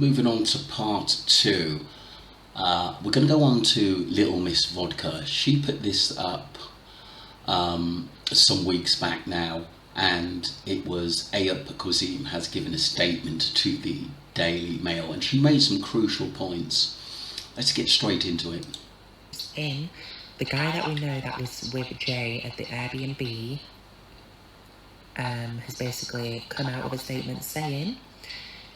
moving on to part two. We're going to go on to Little Miss Vodka. She put this up some weeks back now, and it was Ayub Kazim has given a statement to the Daily Mail, and she made some crucial points. Let's get straight into it. In the guy that we know that was with Jay at the Airbnb has basically come out with a statement saying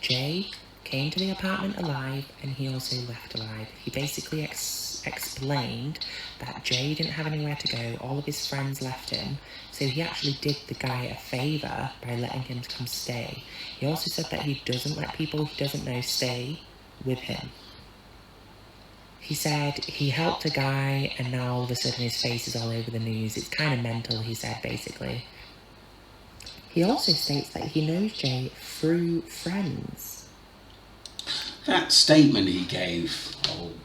Jay came to the apartment alive and he also left alive. He basically explained that Jay didn't have anywhere to go, all of his friends left him, so he actually did the guy a favour by letting him come stay. He also said that he doesn't let people he doesn't know stay with him. He said he helped a guy and now all of a sudden his face is all over the news. It's kind of mental, he said, basically. He also states that he knows Jay through friends. That statement he gave,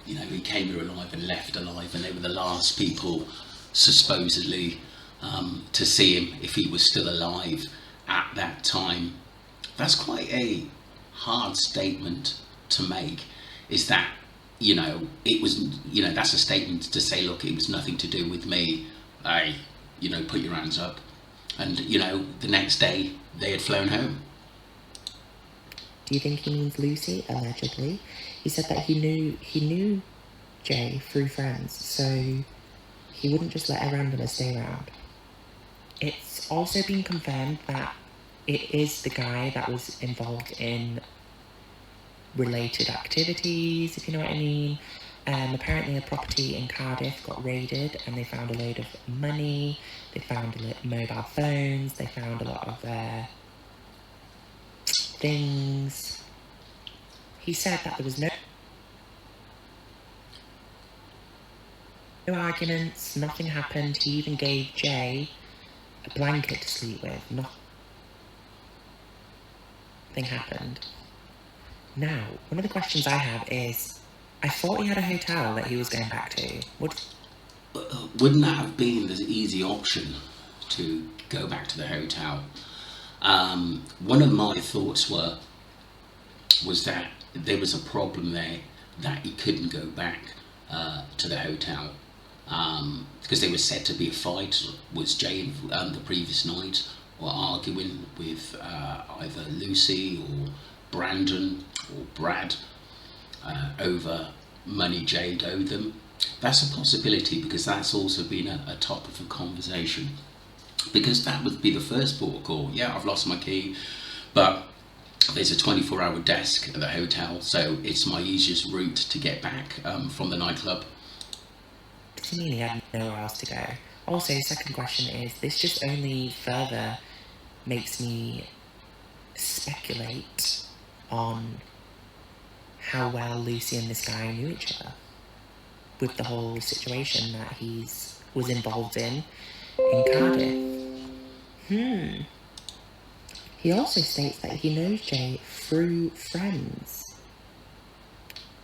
he came here alive and left alive, and they were the last people supposedly to see him if he was still alive at that time. That's quite a hard statement to make, is that, it was, that's a statement to say, look, it was nothing to do with me. Hey, put your hands up. And, the next day they had flown home. Do you think he means Lucy? Allegedly. He said that he knew Jay through friends, so he wouldn't just let a randomer stay around. It's also been confirmed that it is the guy that was involved in related activities, if you know what I mean. Apparently a property in Cardiff got raided and they found a load of money, they found mobile phones, they found a lot of things. He said that there was no arguments, nothing happened. He even gave Jay a blanket to sleep with. Nothing happened. Now, one of the questions I have is, I thought he had a hotel that he was going back to. Wouldn't that have been the easy option to go back to the hotel? One of my thoughts was that there was a problem there, that he couldn't go back to the hotel because there was said to be a fight. Was Jay the previous night or arguing with either Lucy or Brandon or Brad over money Jade owed them? That's a possibility, because that's also been a topic of conversation, because that would be the first port of call. Yeah, I've lost my key, but there's a 24-hour desk at the hotel, so it's my easiest route to get back from the nightclub. To me, he had nowhere else to go. Also, second question is, this just only further makes me speculate on how well Lucy and this guy knew each other, with the whole situation that was involved in Cardiff. He also states that he knows Jay through friends.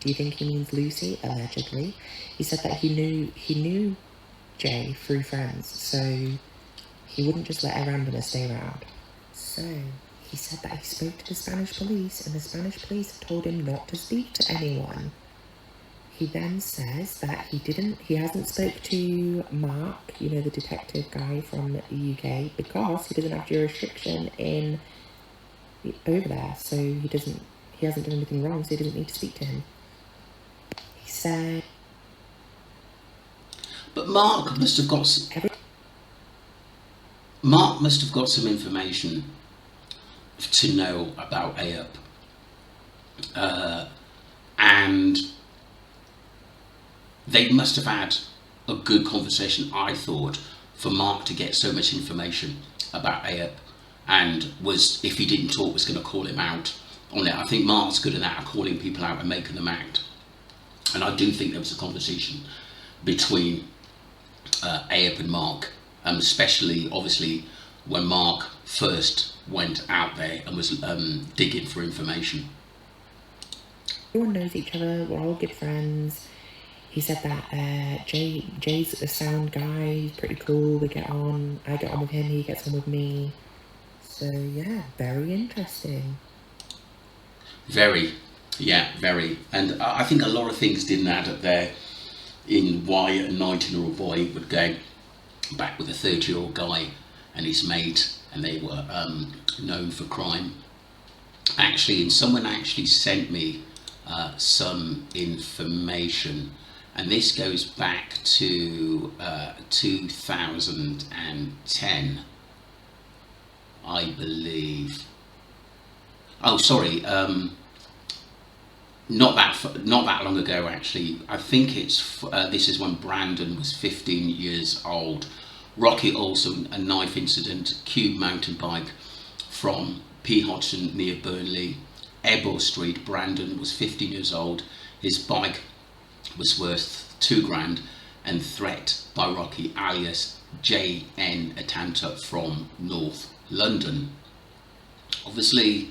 Do you think he means Lucy? Allegedly. He said that he knew Jay through friends, so he wouldn't just let a randomer stay around. So he said that he spoke to the Spanish police and the Spanish police told him not to speak to anyone. He then says that he hasn't spoke to Mark, the detective guy from the UK, because he doesn't have jurisdiction over there, so he hasn't done anything wrong, so he doesn't need to speak to him. He said... But Mark must have got some information to know about Ayub, and they must have had a good conversation, I thought, for Mark to get so much information about Ayub, and if he didn't talk, was going to call him out on it. I think Mark's good at that, calling people out and making them act, and I do think there was a conversation between Ayub and Mark, especially obviously when Mark first went out there and was digging for information. Everyone knows each other, we're all good friends. He said that Jay's a sound guy, he's pretty cool, we get on, I get on with him, he gets on with me. So yeah, very interesting. Very. Yeah, very. And I think a lot of things didn't add up there in why a 19-year-old boy would go back with a 30-year-old guy and his mate, and they were known for crime. Actually, and someone actually sent me some information, and this goes back to 2010, I believe. Oh, sorry. Not that long ago, actually. I think it's this is when Brandon was 15 years old. Rocky also a knife incident, cube mountain bike from P. Hudson near Burnley, Ebor Street. Brandon was 15 years old. His bike was worth £2,000, and threat by Rocky alias J.N. Atanta from North London. Obviously,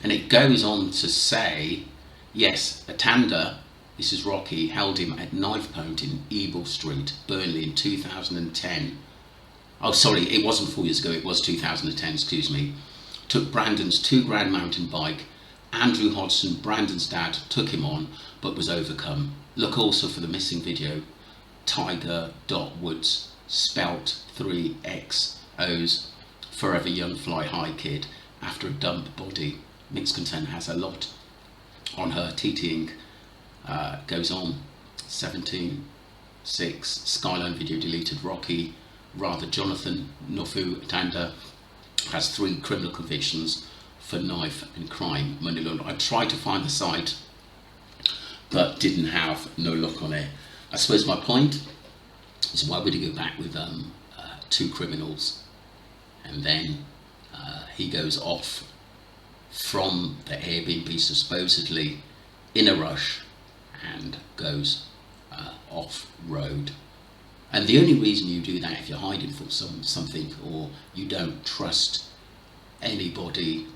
and it goes on to say, yes, Atanda, this is Rocky, held him at knife point in Ebor Street, Burnley in 2010. Oh, sorry, it wasn't 4 years ago, it was 2010, excuse me. Took Brandon's £2,000 mountain bike. Andrew Hodgson, Brandon's dad, took him on, but was overcome. Look also for the missing video, Tiger.Woods, spelt 3 XOs, forever young fly high kid, after a dump body. Mixed content has a lot on her. TTing goes on. 17.6, Skyline video deleted. Rocky, rather Jonathan Nofu Atanda, has 3 criminal convictions for knife and crime, money laundering. I tried to find the site, but didn't have no luck on it. I suppose my point is, why would he go back with 2 criminals, and then he goes off from the Airbnb supposedly in a rush and goes off road. And the only reason you do that, if you're hiding for something, or you don't trust anybody,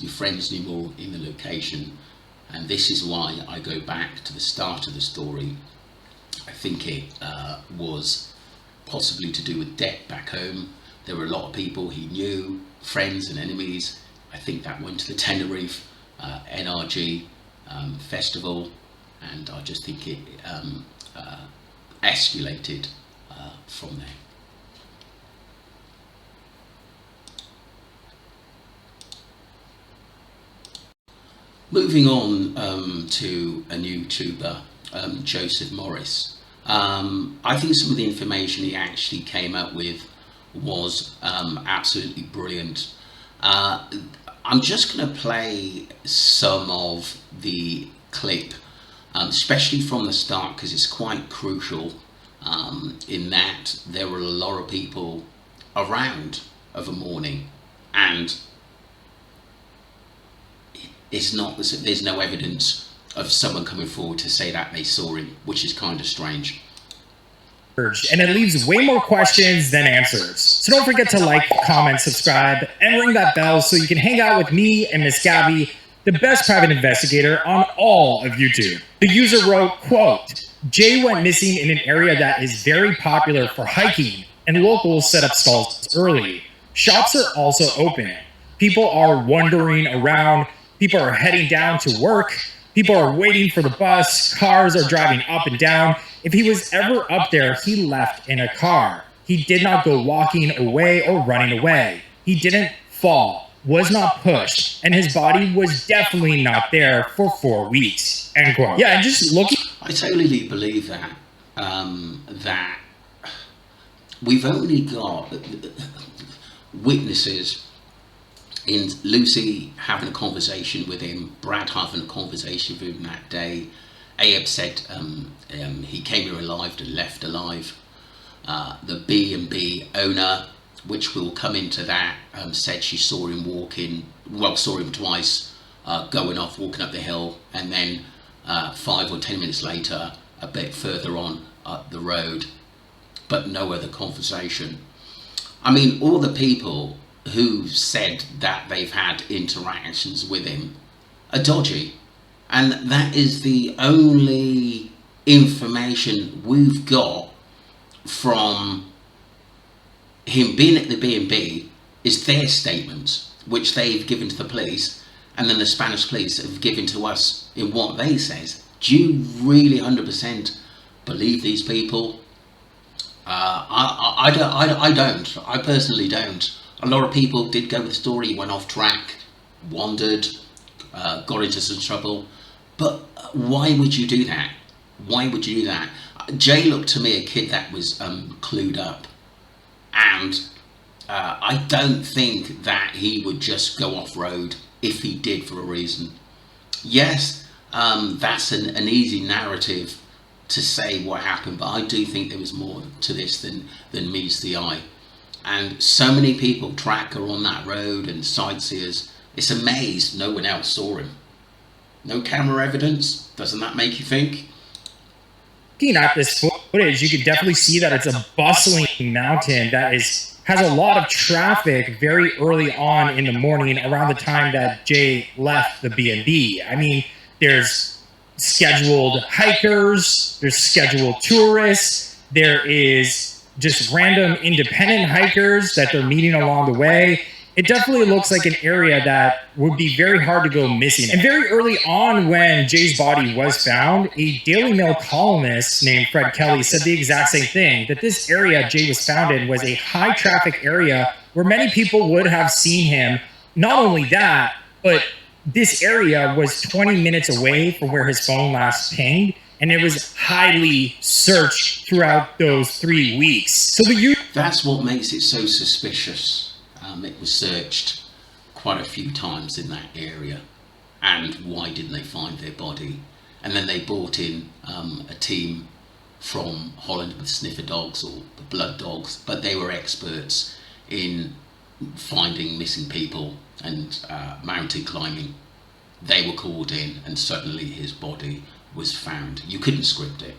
your friends anymore in the location. And this is why I go back to the start of the story. I think it was possibly to do with debt back home. There were a lot of people he knew, friends and enemies. I think that went to the Tenerife NRG festival, and I just think it escalated from there. Moving on to a new YouTuber, Joseph Morris. I think some of the information he actually came up with was absolutely brilliant. I'm just going to play some of the clip, especially from the start, because it's quite crucial in that there were a lot of people around of a morning, and it's not, there's no evidence of someone coming forward to say that they saw him, which is kind of strange. And it leaves way more questions than answers. So don't forget to like, comment, subscribe, and ring that bell so you can hang out with me and Miss Gabby, the best private investigator on all of YouTube. The user wrote, quote, Jay went missing in an area that is very popular for hiking, and locals set up stalls early. Shops are also open. People are wandering around. People are heading down to work. People are waiting for the bus. Cars are driving up and down. If he was ever up there, he left in a car. He did not go walking away or running away. He didn't fall, was not pushed, and his body was definitely not there for 4 weeks. End quote. Yeah, and just looking. I totally believe that. That we've only got witnesses in Lucy having a conversation with him, Brad having a conversation with him that day. Abe said he came here alive and left alive. The B&B owner, which we'll come into that, said she saw him walking, well, saw him twice, going off, walking up the hill, and then 5 or 10 minutes later, a bit further on up the road, but no other conversation. I mean, all the people who said that they've had interactions with him are dodgy, and that is the only information we've got from him being at the B&B is their statements, which they've given to the police, and then the Spanish police have given to us in what they says. Do you really 100% believe these people? I don't. I personally don't. A lot of people did go with the story, went off track, wandered, got into some trouble. But why would you do that? Why would you do that? Jay looked to me a kid that was clued up, and I don't think that he would just go off road if he did for a reason. Yes, that's an easy narrative to say what happened, but I do think there was more to this than meets the eye. And so many people track are on that road and sightseers. It's a maze. No one else saw him. No camera evidence. Doesn't that make you think? Looking at this footage, you can definitely see that it's a bustling mountain that has a lot of traffic very early on in the morning, around the time that Jay left the B&B. I mean, there's scheduled hikers, there's scheduled tourists, there is just random independent hikers that they're meeting along the way. It definitely looks like an area that would be very hard to go missing. And very early on, when Jay's body was found, a Daily Mail columnist named Fred Kelly said the exact same thing, that this area Jay was found in was a high traffic area where many people would have seen him. Not only that, but this area was 20 minutes away from where his phone last pinged, and it was highly searched throughout those 3 weeks. So that's what makes it so suspicious. It was searched quite a few times in that area, and why didn't they find their body? And then they brought in a team from Holland with sniffer dogs or the blood dogs, but they were experts in finding missing people and mountain climbing. They were called in, and suddenly his body was found. You couldn't script it.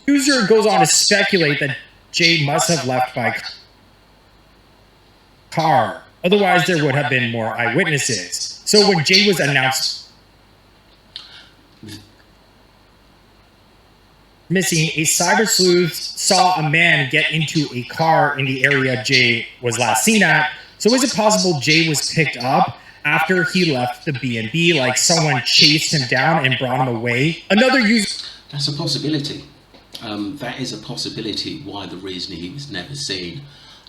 User goes on to speculate that Jay must have left by car. Otherwise, there would have been more eyewitnesses. So when Jay was announced missing, a cyber sleuth saw a man get into a car in the area Jay was last seen at. So is it possible Jay was picked up after he left the B&B, like someone chased him down and brought him away? Another user... That's a possibility. That is a possibility why the reason he was never seen.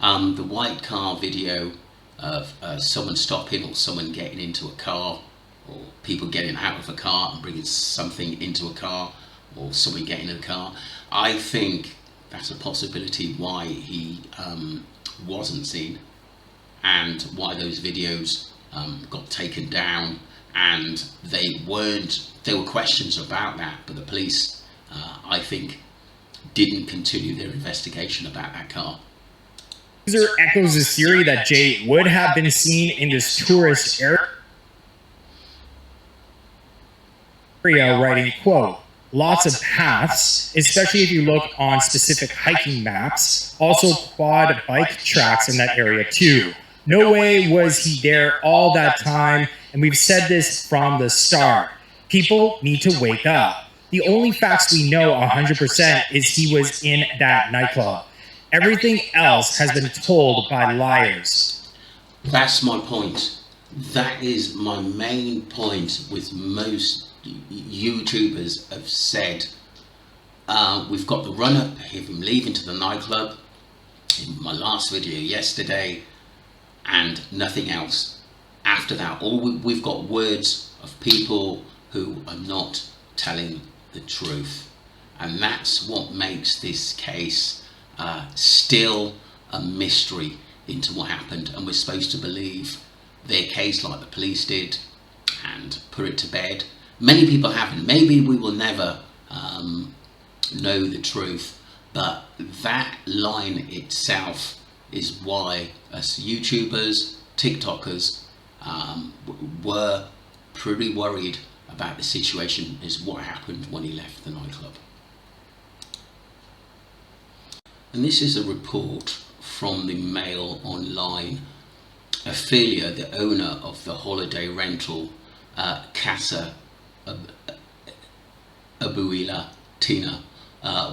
The white car video of someone stopping or someone getting into a car, or people getting out of a car and bringing something into a car, or someone getting in a car. I think that's a possibility why he wasn't seen, and why those videos got taken down, and there were questions about that, but the police, I think, didn't continue their investigation about that car. User echoes the theory that Jay would have been seen in this tourist area, writing, quote, lots of paths, especially if you look on specific hiking maps, also quad bike tracks in that area too. No way was he there all that time, and we've said this from the start. People need to wake up. The only facts we know 100% is he was in that nightclub. Everything else has been told by liars. That's my point. That is my main point with most YouTubers have said. We've got the run-up of him leaving to the nightclub in my last video yesterday, and nothing else. After that, we've got words of people who are not telling the truth. And that's what makes this case still a mystery into what happened, and we're supposed to believe their case like the police did and put it to bed. Many people haven't. Maybe we will never know the truth, but that line itself is why us YouTubers, TikTokers were pretty worried about the situation, is what happened when he left the nightclub. And this is a report from the Mail Online. Ophelia, the owner of the holiday rental Casa Abuela Tina,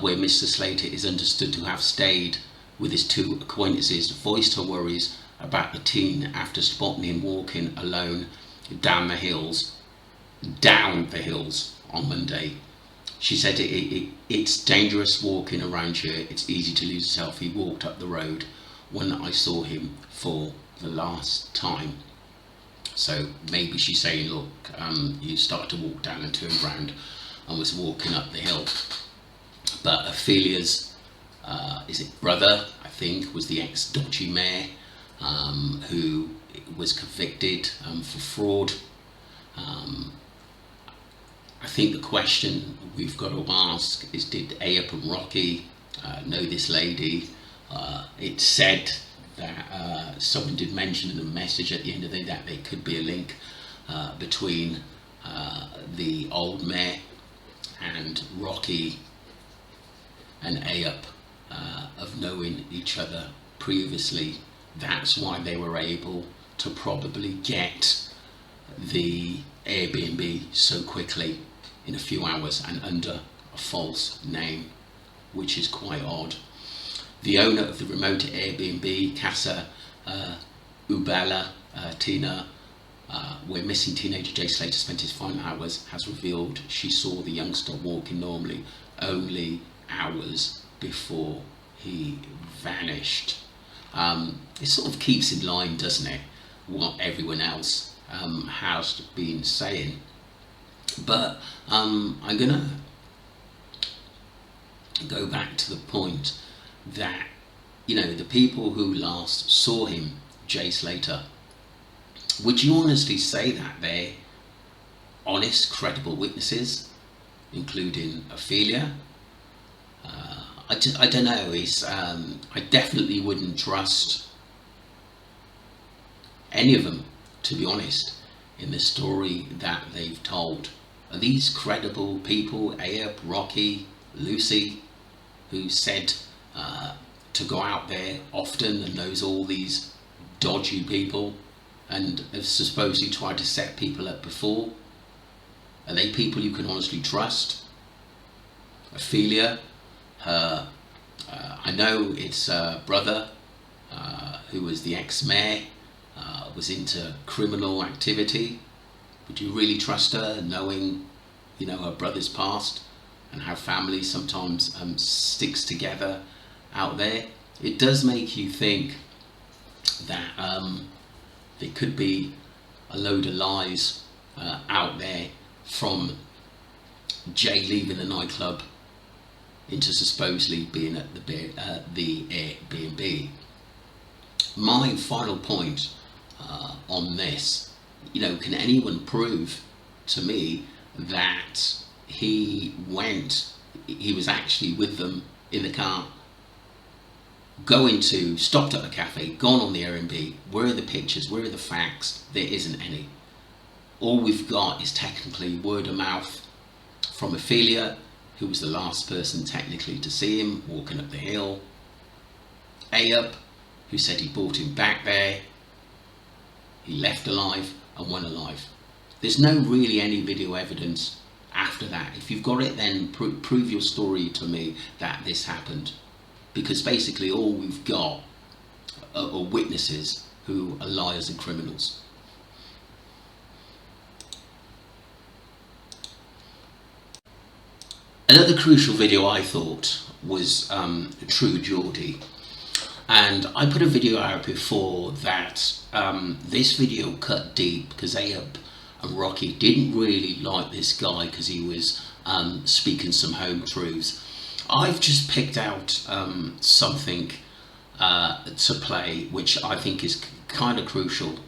where Mr. Slater is understood to have stayed with his two acquaintances, voiced her worries about the teen after spotting him walking alone down the hills on Monday. She said it's dangerous walking around here, it's easy to lose yourself. He walked up the road when I saw him for the last time. So maybe she's saying, look, you started to walk down and turned round and was walking up the hill. But Ophelia's brother, I think, was the ex-dodgy mayor who was convicted for fraud. I think the question we've got to ask is, did Ayup and Rocky know this lady? It's said that someone did mention in the message at the end of the day that there could be a link between the old mayor and Rocky and Ayup of knowing each other previously. That's why they were able to probably get the Airbnb so quickly in a few hours and under a false name, which is quite odd. The owner of the remote Airbnb, Casa Ubala Tina, where missing teenager Jay Slater spent his final hours, has revealed she saw the youngster walking normally only hours before he vanished. It sort of keeps in line, doesn't it, what everyone else has been saying. But I'm gonna go back to the point that, you know, the people who last saw him, Jay Slater, would you honestly say that they're honest, credible witnesses, including Ophelia? I don't know. I definitely wouldn't trust any of them, to be honest, in the story that they've told. Are these credible people? Ayup, Rocky, Lucy, who said to go out there often and knows all these dodgy people and have supposedly tried to set people up before? Are they people you can honestly trust? Ophelia, I know it's her brother, who was the ex-mayor, was into criminal activity. Would you really trust her, knowing, you know, her brother's past and how family sometimes sticks together out there? It does make you think that there could be a load of lies out there, from Jay leaving the nightclub into supposedly being at the Airbnb. My final point on this, you know, can anyone prove to me that he was actually with them in the car, stopped at a cafe, gone on the Airbnb? Where are the pictures? Where are the facts? There isn't any. All we've got is technically word of mouth from Ophelia, who was the last person technically to see him walking up the hill. Ayup, who said he brought him back there, he left alive and went alive. There's no really any video evidence after that. If you've got it, then prove your story to me that this happened, because basically all we've got are witnesses who are liars and criminals. Another crucial video I thought was True Geordie, and I put a video out before that this video cut deep because Ayup and Rocky didn't really like this guy because he was speaking some home truths. I've just picked out something to play which I think is kind of crucial,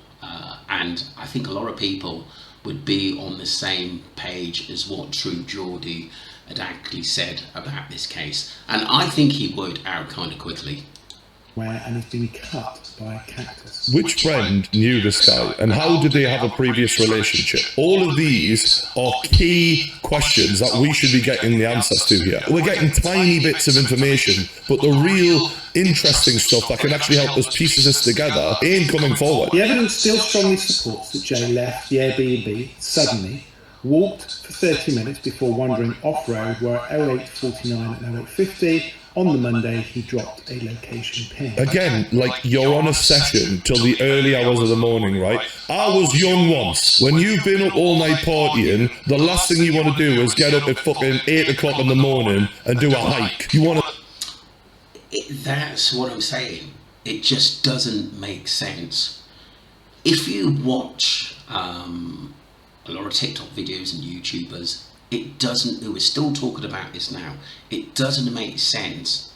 and I think a lot of people would be on the same page as what True Geordie had actually said about this case, and I think he worked out kind of quickly. And has been cut by a cactus. Which friend knew this guy, and how did they have a previous relationship? All of these are key questions that we should be getting the answers to here. We're getting tiny bits of information, but the real interesting stuff that can actually help us piece this together ain't coming forward. The evidence still strongly supports that Jay left the Airbnb suddenly, walked for 30 minutes before wandering off-road, where at 08:49 and 08:50 on the Monday he dropped a location pin. Again, like, you're on a session till the early hours of the morning, right? I was young once. When you've been up all night partying, the last thing you want to do is get up at fucking 8 o'clock in the morning and do a hike. You want to... That's what I'm saying. It just doesn't make sense. If you watch a lot of TikTok videos and YouTubers, who are still talking about this now, it doesn't make sense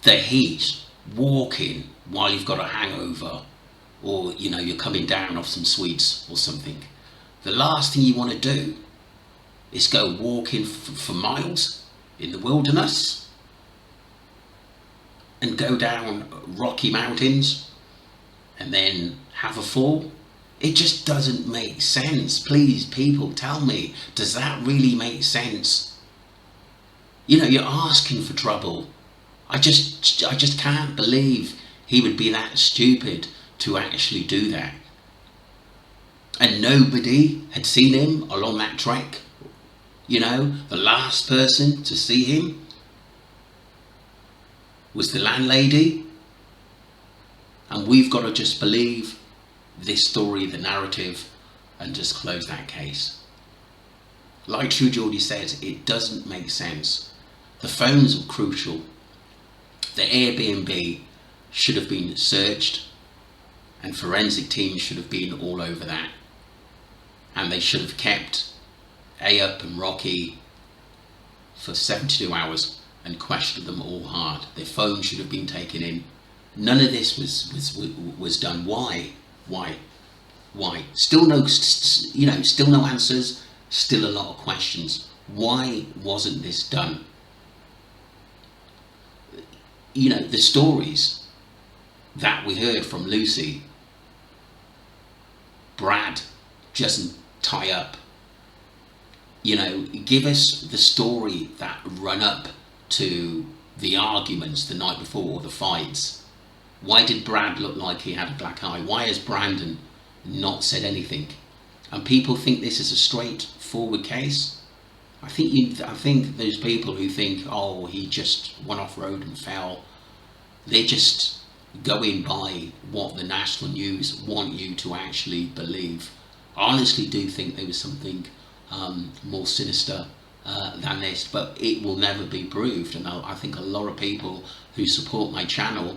that he's walking while you've got a hangover, or you're coming down off some sweets or something. The last thing you want to do is go walking for miles in the wilderness and go down rocky mountains and then have a fall. It just doesn't make sense. Please, people, tell me, does that really make sense? You're asking for trouble. I just can't believe he would be that stupid to actually do that. And nobody had seen him along that trek. The last person to see him was the landlady. And we've got to just believe this story, the narrative, and just close that case. Like True Geordie says, it doesn't make sense. The phones are crucial. The Airbnb should have been searched, and forensic teams should have been all over that. And they should have kept Up and Rocky for 72 hours and questioned them all hard. Their phones should have been taken in. None of this was done. Why? Still no answers. Still a lot of questions. Why wasn't this done? The stories that we heard from Lucy, Brad doesn't tie up. Give us the story that run up to the arguments the night before, or the fights. Why did Brad look like he had a black eye? Why has Brandon not said anything? And people think this is a straightforward case. I think there's people who think, oh, he just went off road and fell. They're just going by what the national news want you to actually believe. I honestly do think there was something more sinister than this, but it will never be proved. And I think a lot of people who support my channel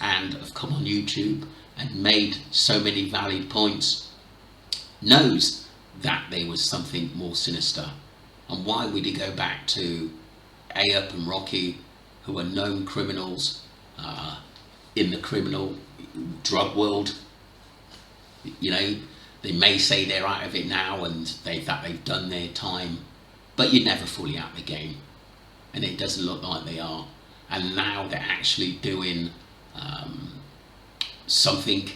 and have come on YouTube and made so many valid points knows that there was something more sinister. And why would he go back to Up and Rocky, who are known criminals in the criminal drug world? They may say they're out of it now and that they've done their time, but you're never fully out of the game, and it doesn't look like they are. And now they're actually doing something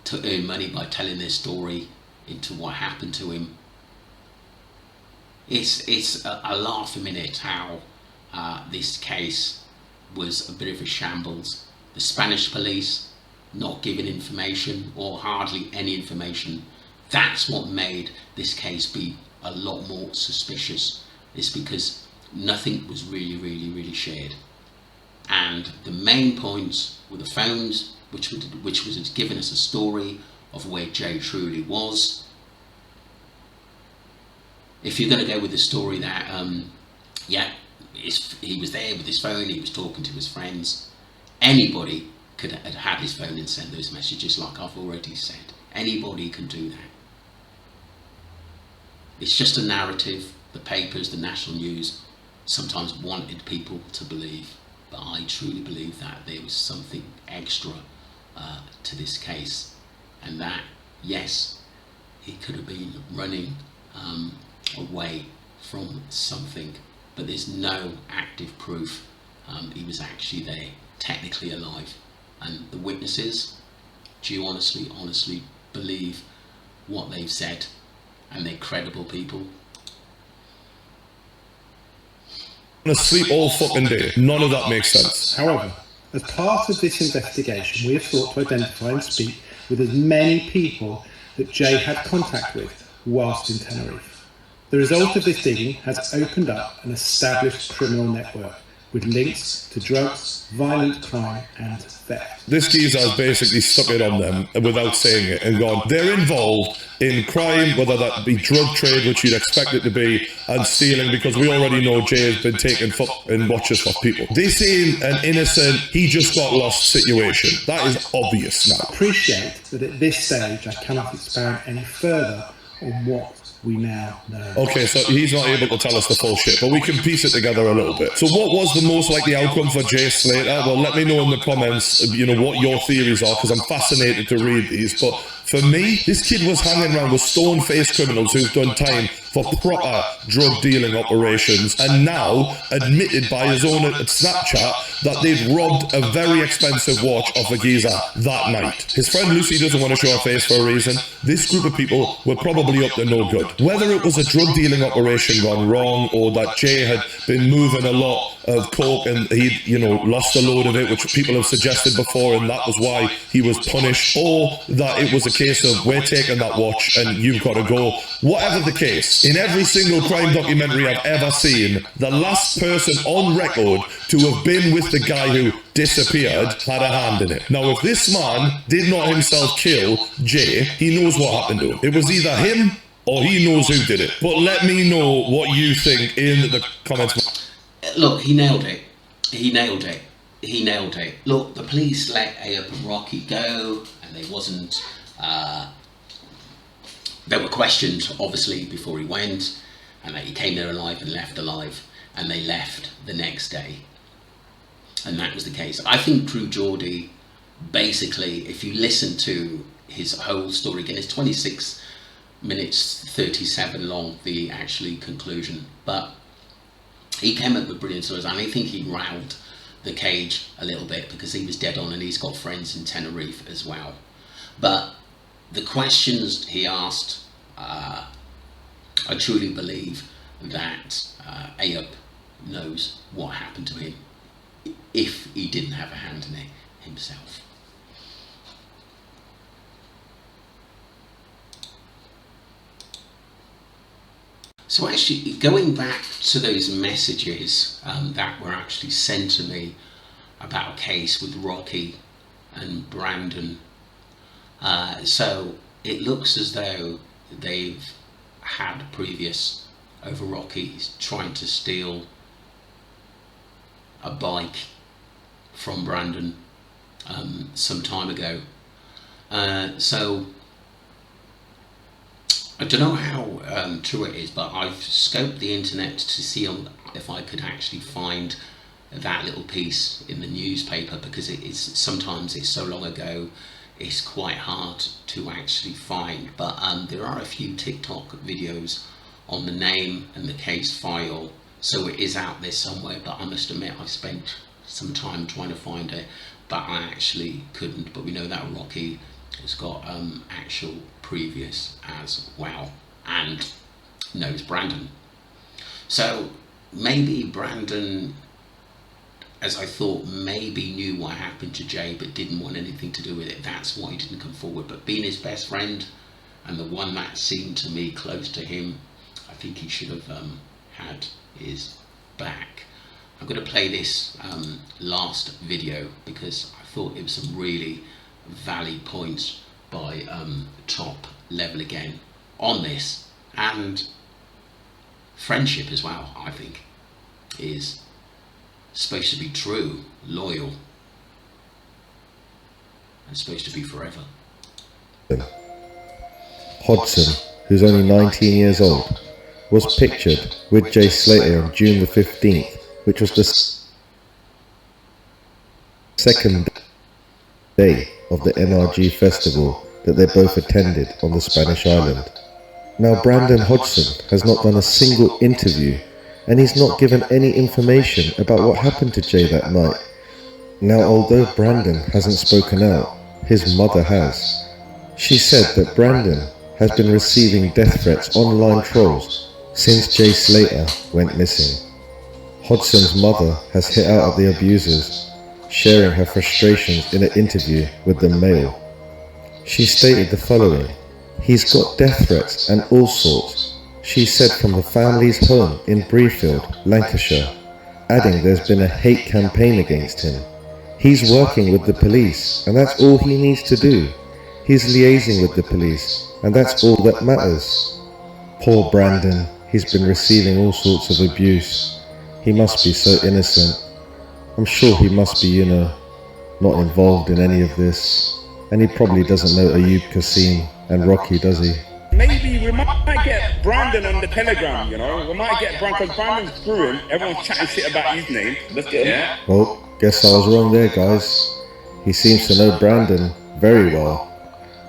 to earn money by telling their story into what happened to him. It's a laugh a minute how this case was a bit of a shambles. The Spanish police not giving information, or hardly any information. That's what made this case be a lot more suspicious. It's because nothing was really shared. And the main points were the phones, which was giving us a story of where Jay truly was. If you're going to go with the story that, he was there with his phone, he was talking to his friends, anybody could have had his phone and send those messages, like I've already said. Anybody can do that. It's just a narrative. The papers, the national news, sometimes wanted people to believe. But I truly believe that there was something extra to this case, and that, yes, he could have been running away from something, but there's no active proof he was actually there, technically alive. And the witnesses, do you honestly believe what they've said? And they're credible people. Sleep all fucking day. None of that makes sense. However, as part of this investigation, we have sought to identify and speak with as many people that Jay had contact with whilst in Tenerife. The result of this digging has opened up an established criminal network with links to drugs, violent crime and theft. This geezer has basically stuck it on them without saying it and gone, they're involved in crime, whether that be drug trade, which you'd expect it to be, and stealing, because we already know Jay has been taking fucking watches for people. This ain't an innocent, he just got lost situation. That is obvious now. Appreciate that at this stage I cannot expand any further on what we now know. Okay, so he's not able to tell us the full shit, but we can piece it together a little bit. So what was the most likely outcome for Jay Slater? Well, let me know in the comments, what your theories are, because I'm fascinated to read these. But for me, this kid was hanging around with stone-faced criminals who've done time for proper drug dealing operations, and now admitted by his own Snapchat that they'd robbed a very expensive watch off a geezer that night. His friend Lucy doesn't want to show her face for a reason. This group of people were probably up to no good. Whether it was a drug dealing operation gone wrong, or that Jay had been moving a lot of coke and he'd, lost a load of it, which people have suggested before, and that was why he was punished, or that it was a case of, we're taking that watch and you've got to go. Whatever the case, in every single crime documentary I've ever seen, the last person on record to have been with the guy who disappeared had a hand in it. Now, if this man did not himself kill Jay, he knows what happened to him. It was either him or he knows who did it. But let me know what you think in the comments. Look, he nailed it. He nailed it. He nailed it. Look, the police let Ayub and Rocky go, and they wasn't... They were questioned, obviously, before he went, and that he came there alive and left alive, and they left the next day. And that was the case. I think Drew Geordie, basically, if you listen to his whole story again, it's 26 minutes 37 long, the actually conclusion, but he came up with brilliant stories, and I think he riled the cage a little bit because he was dead on, and he's got friends in Tenerife as well. But the questions he asked, I truly believe that Ayub knows what happened to him if he didn't have a hand in it himself. So actually, going back to those messages that were actually sent to me about a case with Rocky and Brandon, so it looks as though they've had previous over Rocky trying to steal a bike from Brandon some time ago. So I don't know how true it is, but I've scoped the internet to see if I could actually find that little piece in the newspaper, because sometimes it's so long ago it's quite hard to actually find. But there are a few TikTok videos on the name and the case file, so it is out there somewhere. But I must admit, I spent some time trying to find it, but I actually couldn't. But we know that Rocky has got actual previous as well, and knows Brandon. So maybe Brandon, as I thought, maybe knew what happened to Jay but didn't want anything to do with it. That's why he didn't come forward. But being his best friend and the one that seemed to me close to him, I think he should have had his back. I'm going to play this last video because I thought it was some really valid points by Top Level again on this, and friendship as well. I think is supposed to be true, loyal, and supposed to be forever. Hudson, who's only 19 years old, was pictured with Jay Slater on June the 15th, which was the second day of the NRG festival that they both attended on the Spanish island. Now, Brandon Hudson has not done a single interview, and he's not given any information about what happened to Jay that night. Now, although Brandon hasn't spoken out, his mother has. She said that Brandon has been receiving death threats online trolls since Jay Slater went missing. Hudson's mother has hit out at the abusers, sharing her frustrations in an interview with the Mail. She stated the following: "He's got death threats and all sorts," she said, from the family's home in Breefield, Lancashire. adding there's been a hate campaign against him. He's working with the police, and that's all he needs to do. He's liaising with the police, and that's all that matters. Poor Brandon, he's been receiving all sorts of abuse. He must be so innocent. I'm sure he must be, not involved in any of this. And he probably doesn't know Ayub Kasim and Rocky, does he? Maybe we might get Brandon on the Telegram, We might get Brandon, because Brandon's screwing. Everyone's chatting shit about his name. Let's get him. Yeah. Well, guess I was wrong there, guys. He seems to know Brandon very well.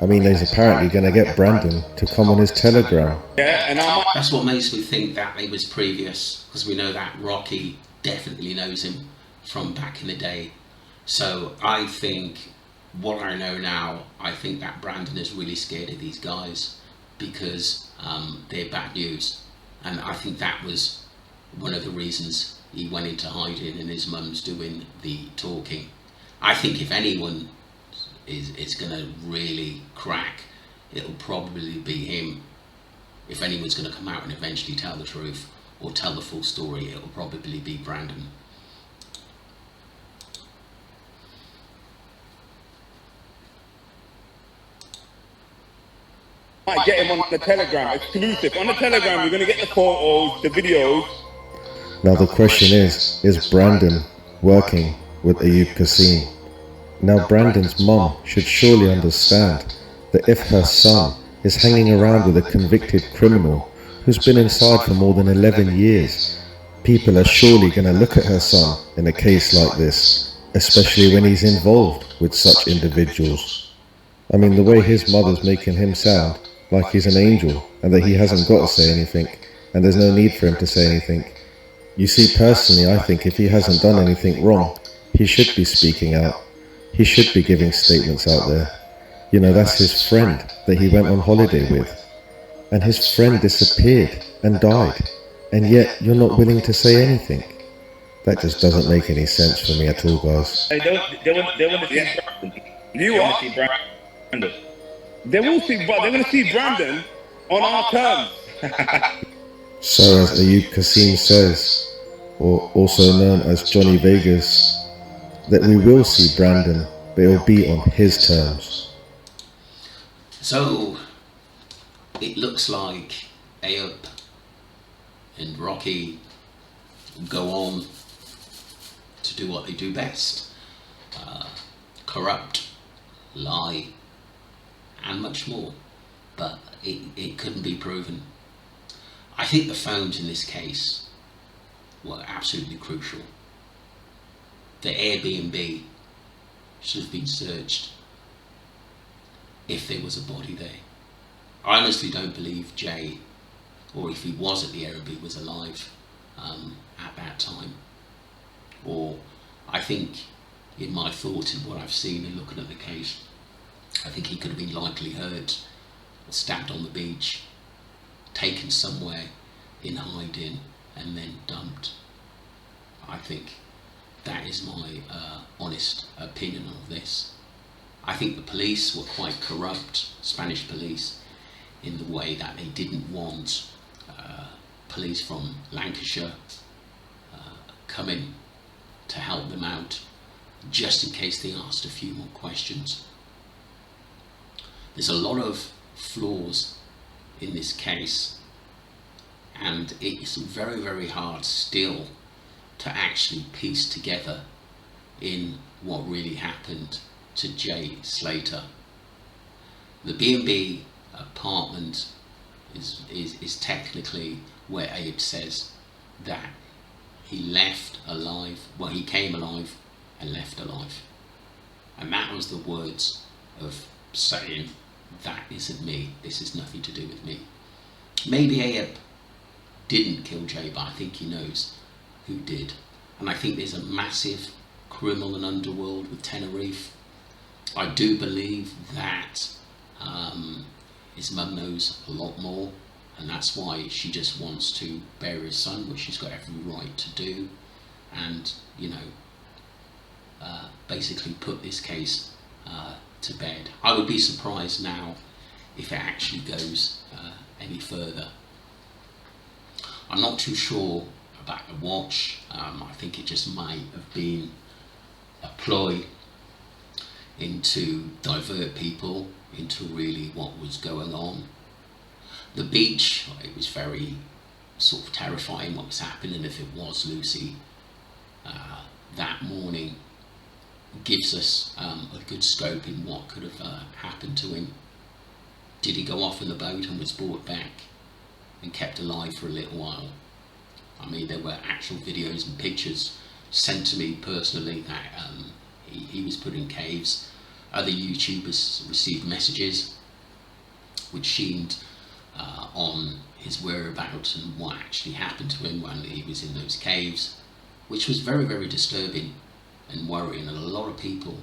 I mean, he's apparently going to get Brandon to come on his Telegram. Yeah, and that's what makes me think that it was previous, because we know that Rocky definitely knows him from back in the day. So I think, what I know now, I think that Brandon is really scared of these guys because they're bad news. And I think that was one of the reasons he went into hiding and his mum's doing the talking. I think if anyone is going to really crack, it'll probably be him. If anyone's going to come out and eventually tell the truth or tell the full story, it'll probably be Brandon. Might get him on the Telegram, exclusive. On the Telegram, we're going to get the photos, the videos. Now the question is Brandon working with Ayub Kasim? Now Brandon's mum should surely understand that if her son is hanging around with a convicted criminal who's been inside for more than 11 years, people are surely going to look at her son in a case like this, especially when he's involved with such individuals. I mean, the way his mother's making him sound like he's an angel and that he hasn't got to say anything and there's no need for him to say anything. You see, personally, I think if he hasn't done anything wrong, he should be speaking out. He should be giving statements out there. That's his friend that he went on holiday with. And his friend disappeared and died. And yet you're not willing to say anything. That just doesn't make any sense for me at all, guys. They want to see Brandon. You want to see Brandon. They will see, but they're going to see Brandon on our terms. So as Ayub Kasim says, or also known as Johnny Vegas, that we will see Brandon, but it'll be on his terms. So it looks like Ayub and Rocky go on to do what they do best. Corrupt, lie, and much more. But it couldn't be proven. I think the phones in this case were absolutely crucial. The Airbnb should have been searched if there was a body there. I honestly don't believe Jay, or if he was at the Airbnb, was alive at that time. Or I think, in my thoughts and what I've seen and looking at the case, I think he could have been likely hurt or stabbed on the beach, taken somewhere in hiding and then dumped. I think that is my honest opinion of this. I think the police were quite corrupt, Spanish police, in the way that they didn't want police from Lancashire coming to help them out, just in case they asked a few more questions. There's a lot of flaws in this case, and it's very, very hard still to actually piece together in what really happened to Jay Slater. The B&B apartment is technically where Abe says that he left alive, well, he came alive and left alive. And that was the words of saying, that isn't me, this has nothing to do with me. Maybe Abe didn't kill Jay, but I think he knows who did. And I think there's a massive criminal and underworld with Tenerife. I do believe that his mum knows a lot more, and that's why she just wants to bury his son, which she's got every right to do, and basically put this case to bed. I would be surprised now if it actually goes any further. I'm not too sure back to watch. I think it just might have been a ploy to divert people into really what was going on. The beach, it was very sort of terrifying what was happening. If it was Lucy that morning, gives us a good scope in what could have happened to him. Did he go off in the boat and was brought back and kept alive for a little while? I mean, there were actual videos and pictures sent to me personally that he was put in caves. Other YouTubers received messages which seemed on his whereabouts and what actually happened to him when he was in those caves, which was very, very disturbing and worrying, and a lot of people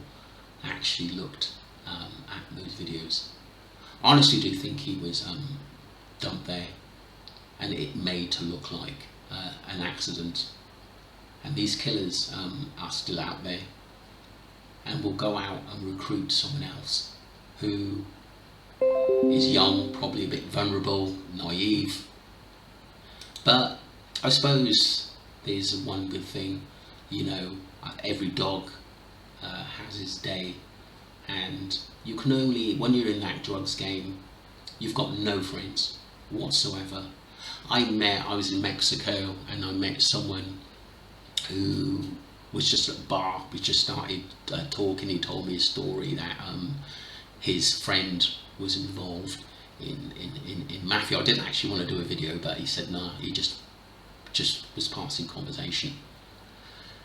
actually looked at those videos. I honestly do think he was dumped there and it made to look like an accident, and these killers are still out there and will go out and recruit someone else who is young, probably a bit vulnerable, naive. But I suppose there's one good thing, you know, every dog has his day, and you can only, when you're in that drugs game, you've got no friends whatsoever. I was in Mexico and I met someone who was just at a bar. We just started talking. He told me a story that his friend was involved in mafia. I didn't actually want to do a video, but he said no, he just was passing conversation.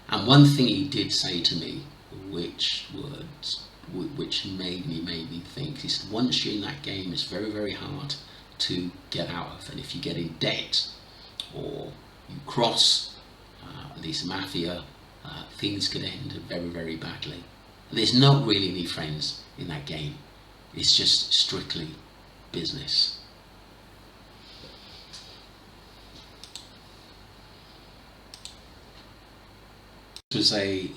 And one thing he did say to me, which made me think, he said, once you're in that game, it's very, very hard to get out of, and if you get in debt or you cross these mafia, things could end very, very badly. There's not really any friends in that game. It's just strictly business. It was a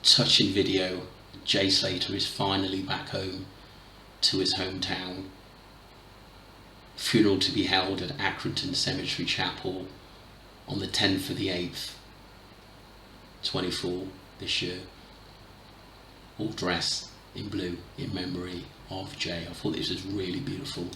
touching video. Jay Slater is finally back home to his hometown. Funeral to be held at Accrington Cemetery Chapel on the 10th of the 8th, 24 this year. All dressed in blue in memory of Jay. I thought this was really beautiful.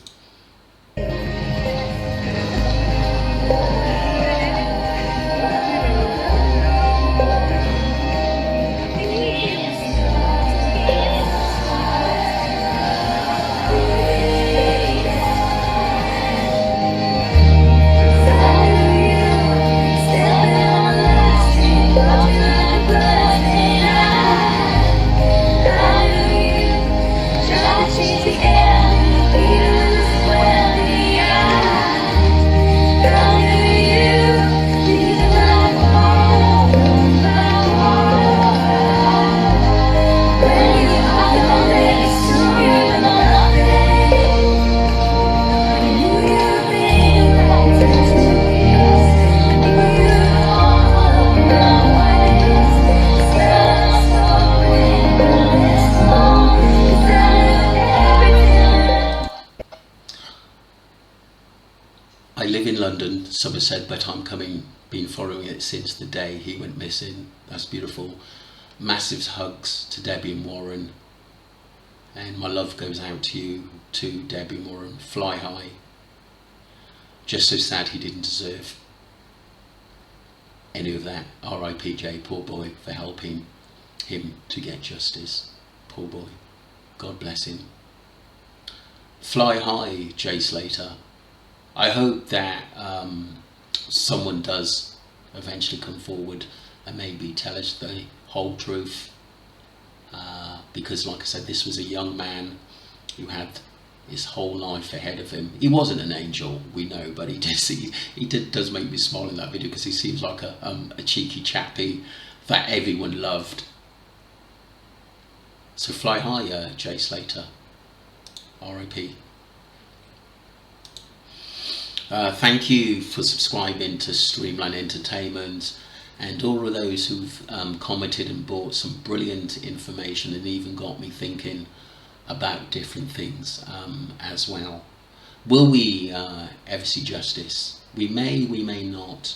I live in London, Somerset, but been following it since the day he went missing. That's beautiful. Massive hugs to Debbie and Warren, and my love goes out to you, to Debbie and Warren. Fly high. Just so sad he didn't deserve any of that. R.I.P. Jay, poor boy, for helping him to get justice. Poor boy. God bless him. Fly high, Jay Slater. I hope that someone does eventually come forward and maybe tell us the whole truth, because like I said, this was a young man who had his whole life ahead of him. He wasn't an angel, we know, but he does make me smile in that video, because he seems like a cheeky chappy that everyone loved. So fly high, Jay Slater. R.I.P. Thank you for subscribing to Streamline Entertainment, and all of those who've commented and brought some brilliant information and even got me thinking about different things as well. Will we ever see justice? We may not.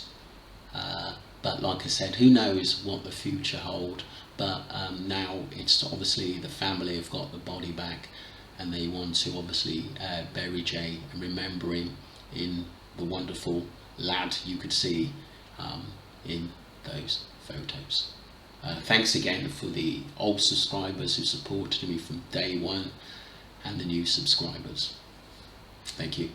But like I said, who knows what the future hold. But now it's obviously the family have got the body back, and they want to obviously bury Jay and remember him in the wonderful lad you could see in those photos. Thanks again for the old subscribers who supported me from day one, and the new subscribers. Thank you.